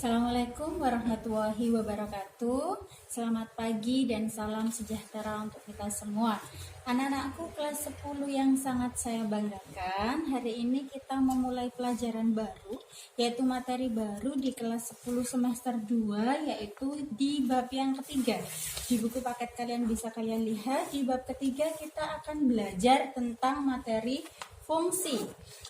Assalamualaikum warahmatullahi wabarakatuh. Selamat pagi dan salam sejahtera untuk kita semua. Anak-anakku kelas 10 yang sangat saya banggakan, hari ini kita memulai pelajaran baru, yaitu materi baru di kelas 10 semester 2, yaitu di bab yang ketiga. Di buku paket kalian bisa kalian lihat, di bab ketiga kita akan belajar tentang materi fungsi.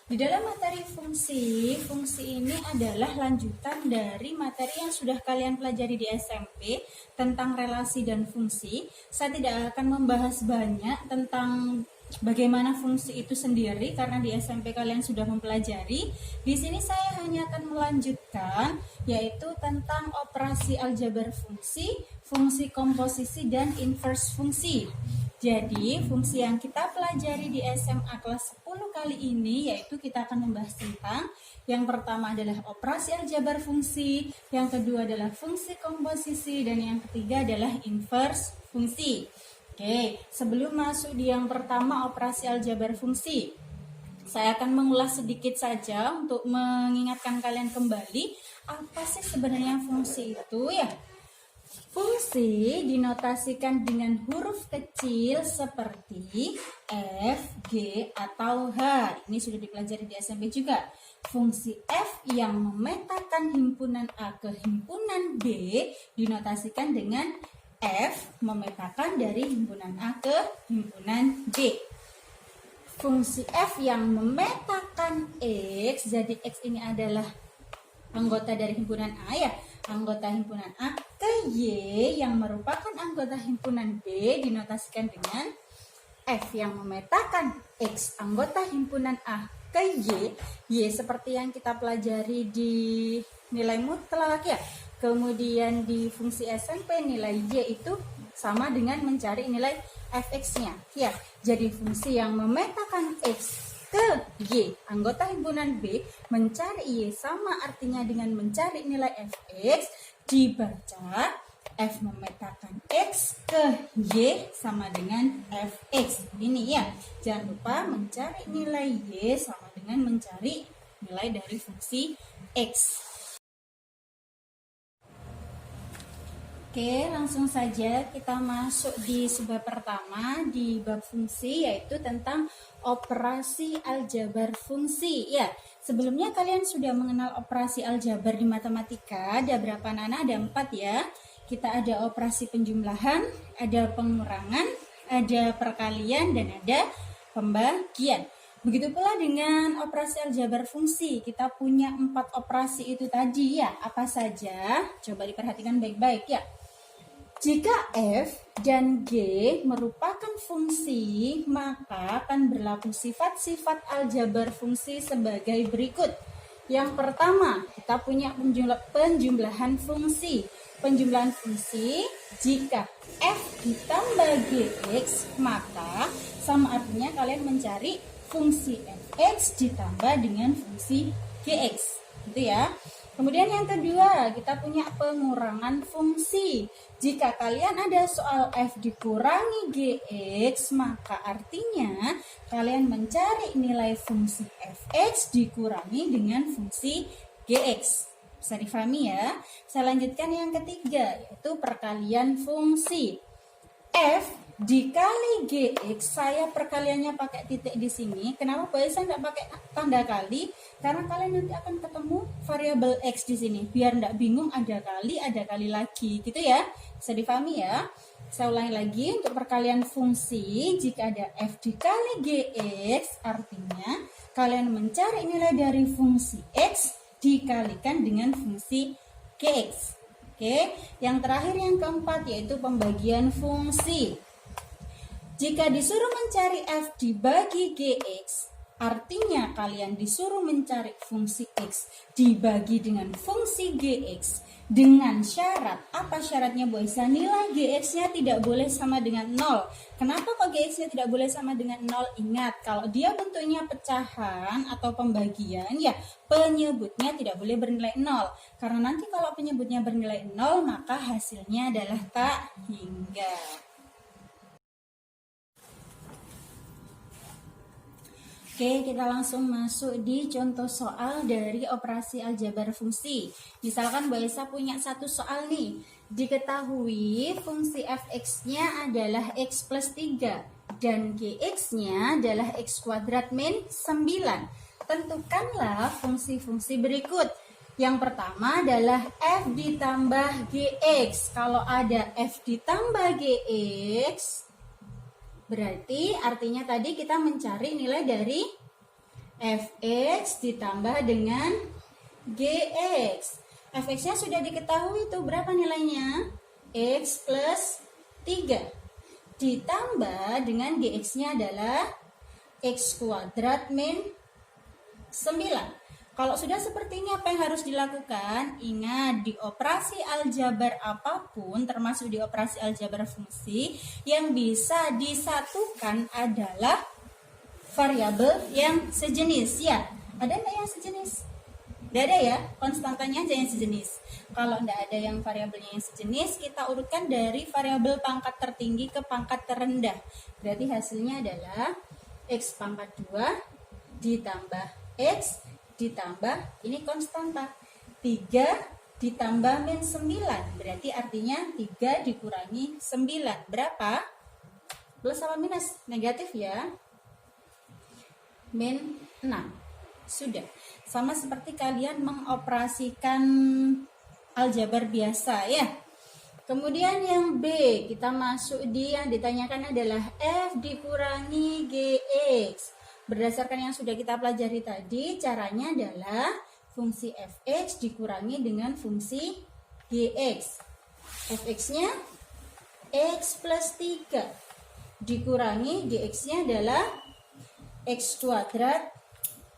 Di dalam materi fungsi ini adalah lanjutan dari materi yang sudah kalian pelajari di SMP tentang relasi dan fungsi. Saya tidak akan membahas banyak tentang bagaimana fungsi itu sendiri karena di SMP kalian sudah mempelajari. Di sini saya hanya akan melanjutkan yaitu tentang operasi aljabar fungsi, fungsi komposisi dan inverse fungsi. Jadi, fungsi yang kita pelajari di SMA kelas 10 kali ini yaitu kita akan membahas tentang yang pertama adalah operasi aljabar fungsi, yang kedua adalah fungsi komposisi, dan yang ketiga adalah inverse fungsi. Oke, sebelum masuk di yang pertama operasi aljabar fungsi, saya akan mengulas sedikit saja untuk mengingatkan kalian kembali apa sih sebenarnya fungsi itu ya. Fungsi dinotasikan dengan huruf kecil seperti F, G, atau H. Ini sudah dipelajari di SMP juga. Fungsi F yang memetakan himpunan A ke himpunan B dinotasikan dengan F memetakan dari himpunan A ke himpunan B. Fungsi F yang memetakan X, jadi X ini adalah anggota dari himpunan A ya, anggota himpunan A ke Y yang merupakan anggota himpunan B dinotasikan dengan F yang memetakan X anggota himpunan A ke Y seperti yang kita pelajari di nilai mutlak ya. Kemudian di fungsi SMP nilai Y itu sama dengan mencari nilai fx-nya ya. Jadi fungsi yang memetakan X ke Y anggota himpunan B mencari Y sama artinya dengan mencari nilai fx, dibaca F memetakan X ke Y sama dengan fx. Ini ya, jangan lupa mencari nilai Y sama dengan mencari nilai dari fungsi X. Oke, langsung saja kita masuk di sebab pertama di bab fungsi, yaitu tentang operasi aljabar fungsi. Ya, sebelumnya kalian sudah mengenal operasi aljabar di matematika. Ada berapa anak? Ada 4 ya. Kita ada operasi penjumlahan, ada pengurangan, ada perkalian, dan ada pembagian. Begitu pula dengan operasi aljabar fungsi. Kita punya 4 operasi itu tadi ya. Apa saja? Coba diperhatikan baik-baik ya. Jika F dan G merupakan fungsi, maka akan berlaku sifat-sifat aljabar fungsi sebagai berikut. Yang pertama, kita punya penjumlahan fungsi. Penjumlahan fungsi, jika F ditambah Gx, maka sama artinya kalian mencari fungsi fx ditambah dengan fungsi gx. Gitu ya. Kemudian yang kedua, kita punya pengurangan fungsi. Jika kalian ada soal F dikurangi Gx, maka artinya kalian mencari nilai fungsi Fx dikurangi dengan fungsi Gx. Bisa difahami ya? Saya lanjutkan yang ketiga, yaitu perkalian fungsi. F dikali Gx, saya perkaliannya pakai titik di sini. Kenapa saya nggak pakai tanda kali? Karena kalian nanti akan ketemu variabel X di sini. Biar nggak bingung ada kali lagi. Gitu ya. Bisa difahami ya? Saya ulangi lagi untuk perkalian fungsi. Jika ada F dikali Gx, artinya kalian mencari nilai dari fungsi X dikalikan dengan fungsi Gx. Oke, yang terakhir yang keempat yaitu pembagian fungsi. Jika disuruh mencari F dibagi Gx, artinya kalian disuruh mencari fungsi X dibagi dengan fungsi Gx dengan syarat. Apa syaratnya Bu Aisyah? Nilai Gx-nya tidak boleh sama dengan 0. Kenapa kok Gx-nya tidak boleh sama dengan 0? Ingat, kalau dia bentuknya pecahan atau pembagian, ya penyebutnya tidak boleh bernilai 0. Karena nanti kalau penyebutnya bernilai 0, maka hasilnya adalah tak hingga. Oke, kita langsung masuk di contoh soal dari operasi aljabar fungsi. Misalkan Bu Esa punya satu soal nih. Diketahui fungsi fx-nya adalah x plus 3 dan gx-nya adalah x kuadrat min 9. Tentukanlah fungsi-fungsi berikut. Yang pertama adalah f ditambah gx. Kalau ada f ditambah gx, berarti artinya tadi kita mencari nilai dari fx ditambah dengan gx. Fx-nya sudah diketahui itu berapa nilainya? X plus 3. Ditambah dengan gx-nya adalah x kuadrat min 9. Kalau sudah seperti ini apa yang harus dilakukan? Ingat, di operasi aljabar apapun, termasuk di operasi aljabar fungsi, yang bisa disatukan adalah variabel yang sejenis. Ya, ada nggak yang sejenis? Tidak ada ya, konstantanya aja yang sejenis. Kalau tidak ada yang variabelnya yang sejenis, kita urutkan dari variabel pangkat tertinggi ke pangkat terendah. Berarti hasilnya adalah x pangkat 2 ditambah x ditambah, ini konstanta, 3 ditambah min 9. Berarti artinya 3 dikurangi 9. Berapa? Plus sama minus? Negatif ya. Min 6. Sudah. Sama seperti kalian mengoperasikan aljabar biasa ya. Kemudian yang B, kita masuk di yang ditanyakan adalah f dikurangi gx. Berdasarkan yang sudah kita pelajari tadi, caranya adalah fungsi fx dikurangi dengan fungsi gx. Fx-nya x plus 3 dikurangi gx-nya adalah x kuadrat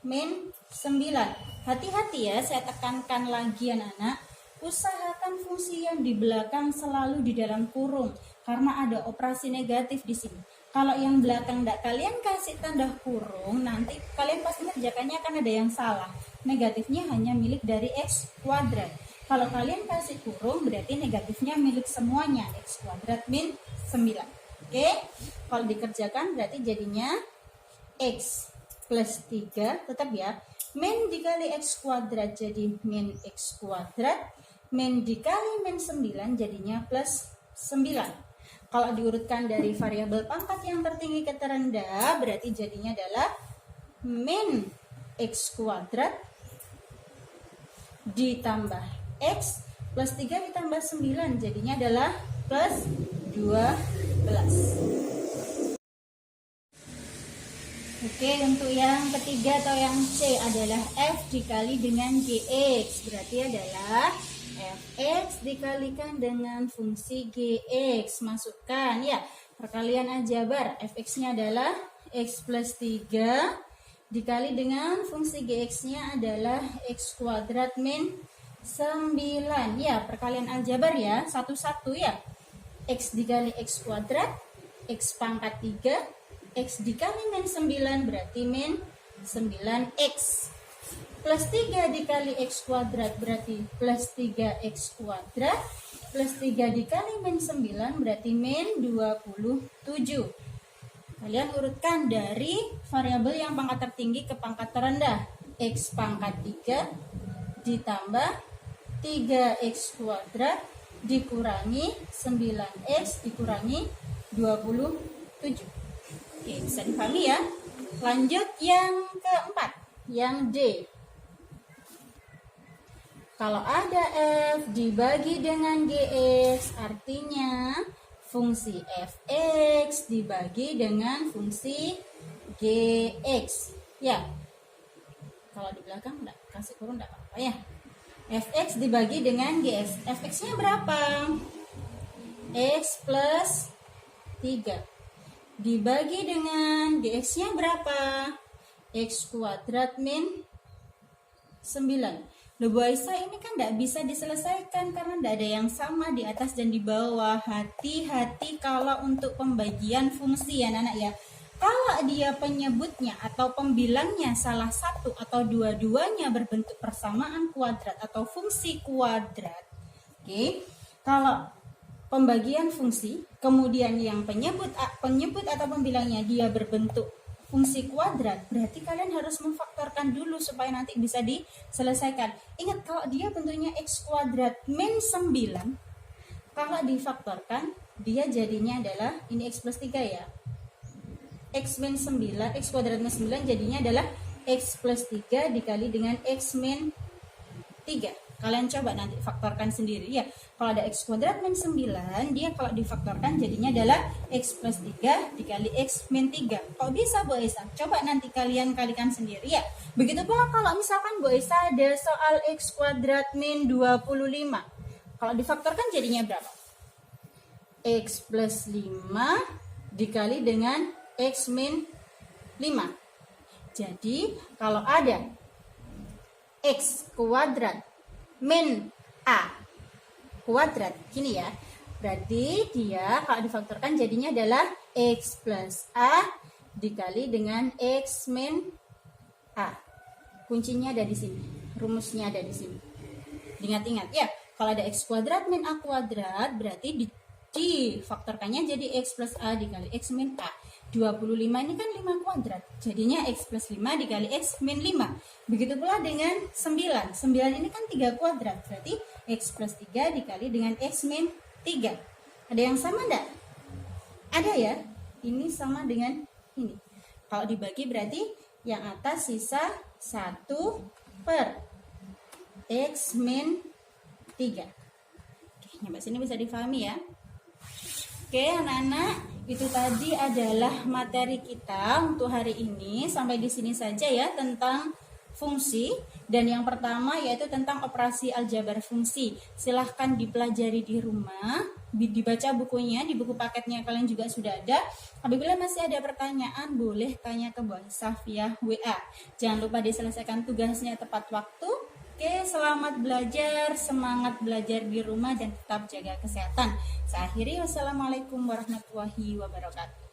min 9. Hati-hati ya, saya tekankan lagi anak-anak. Usahakan fungsi yang di belakang selalu di dalam kurung karena ada operasi negatif di sini. Kalau yang belakang tidak kalian kasih tanda kurung, nanti kalian pasti kerjakannya akan ada yang salah. Negatifnya hanya milik dari x kuadrat. Kalau kalian kasih kurung, berarti negatifnya milik semuanya, x kuadrat min 9. Oke, kalau dikerjakan berarti jadinya x plus 3, tetap ya. Min dikali x kuadrat jadi min x kuadrat. Min dikali min 9 jadinya plus 9. Kalau diurutkan dari variabel pangkat yang tertinggi ke terendah, berarti jadinya adalah min x kuadrat ditambah x plus 3 ditambah 9, jadinya adalah plus 12. Oke, untuk yang ketiga atau yang C adalah f dikali dengan gx, berarti adalah fx dikalikan dengan fungsi gx. Masukkan ya, perkalian aljabar. Fx-nya adalah x plus 3 dikali dengan fungsi gx-nya adalah x kuadrat min 9. Ya, perkalian aljabar ya, satu-satu ya. X dikali x kuadrat, x pangkat 3, x dikali min 9 berarti min 9x. Plus 3 dikali x kuadrat berarti plus 3x kuadrat. Plus 3 dikali min 9 berarti min 27. Kalian urutkan dari variabel yang pangkat tertinggi ke pangkat terendah. X pangkat 3 ditambah 3x kuadrat dikurangi 9x dikurangi 27. Oke, bisa dipahami ya. Lanjut yang keempat, yang D. Kalau ada f dibagi dengan gx, artinya fungsi fx dibagi dengan fungsi gx. Ya, kalau di belakang enggak kasih kurung enggak apa-apa ya. Fx dibagi dengan gx. Fx-nya berapa? X plus 3. Dibagi dengan gx-nya berapa? X kuadrat min 9. Loh Bu Aisyah, ini kan tidak bisa diselesaikan karena tidak ada yang sama di atas dan di bawah. Hati-hati kalau untuk pembagian fungsi ya anak-anak ya. Kalau dia penyebutnya atau pembilangnya salah satu atau dua-duanya berbentuk persamaan kuadrat atau fungsi kuadrat. Oke. Kalau pembagian fungsi, kemudian yang penyebut atau pembilangnya dia berbentuk fungsi kuadrat, berarti kalian harus memfaktorkan dulu supaya nanti bisa diselesaikan. Ingat, kalau dia bentuknya x kuadrat min 9, kalau difaktorkan dia jadinya adalah ini x plus 3 ya. X min 9, x kuadrat min 9 jadinya adalah x plus 3 dikali dengan x min 3. Kalian coba nanti faktorkan sendiri ya. Kalau ada x kuadrat min 9, dia kalau difaktorkan jadinya adalah x plus 3 dikali x min 3. Kok bisa Bu Esa? Coba nanti kalian kalikan sendiri ya. Begitu pula kalau misalkan Bu Esa ada soal x kuadrat min 25. Kalau difaktorkan jadinya berapa? X plus 5 dikali dengan x min 5. Jadi kalau ada x kuadrat min a kuadrat, gini ya, berarti dia kalau difaktorkan jadinya adalah x plus a dikali dengan x min a. Kuncinya ada di sini, rumusnya ada di sini. Ingat-ingat ya, kalau ada x kuadrat min a kuadrat berarti difaktorkannya jadi x plus a dikali x min a. 25 ini kan 5 kuadrat, jadinya x plus 5 dikali x min 5. Begitu pula dengan 9. 9 ini kan 3 kuadrat, berarti x plus 3 dikali dengan x min 3. Ada yang sama enggak? Ada ya, ini sama dengan ini. Kalau dibagi berarti yang atas sisa 1 per x min 3. Oke, nyampe sini bisa difahami ya. Oke anak-anak, itu tadi adalah materi kita untuk hari ini. Sampai di sini saja ya tentang fungsi. Dan yang pertama yaitu tentang operasi aljabar fungsi. Silahkan dipelajari di rumah, dibaca bukunya, di buku paketnya kalian juga sudah ada. Apabila masih ada pertanyaan boleh tanya ke Bu Esa via WA. Jangan lupa diselesaikan tugasnya tepat waktu. Oke, selamat belajar, semangat belajar di rumah dan tetap jaga kesehatan. Saya akhiri, wassalamualaikum warahmatullahi wabarakatuh.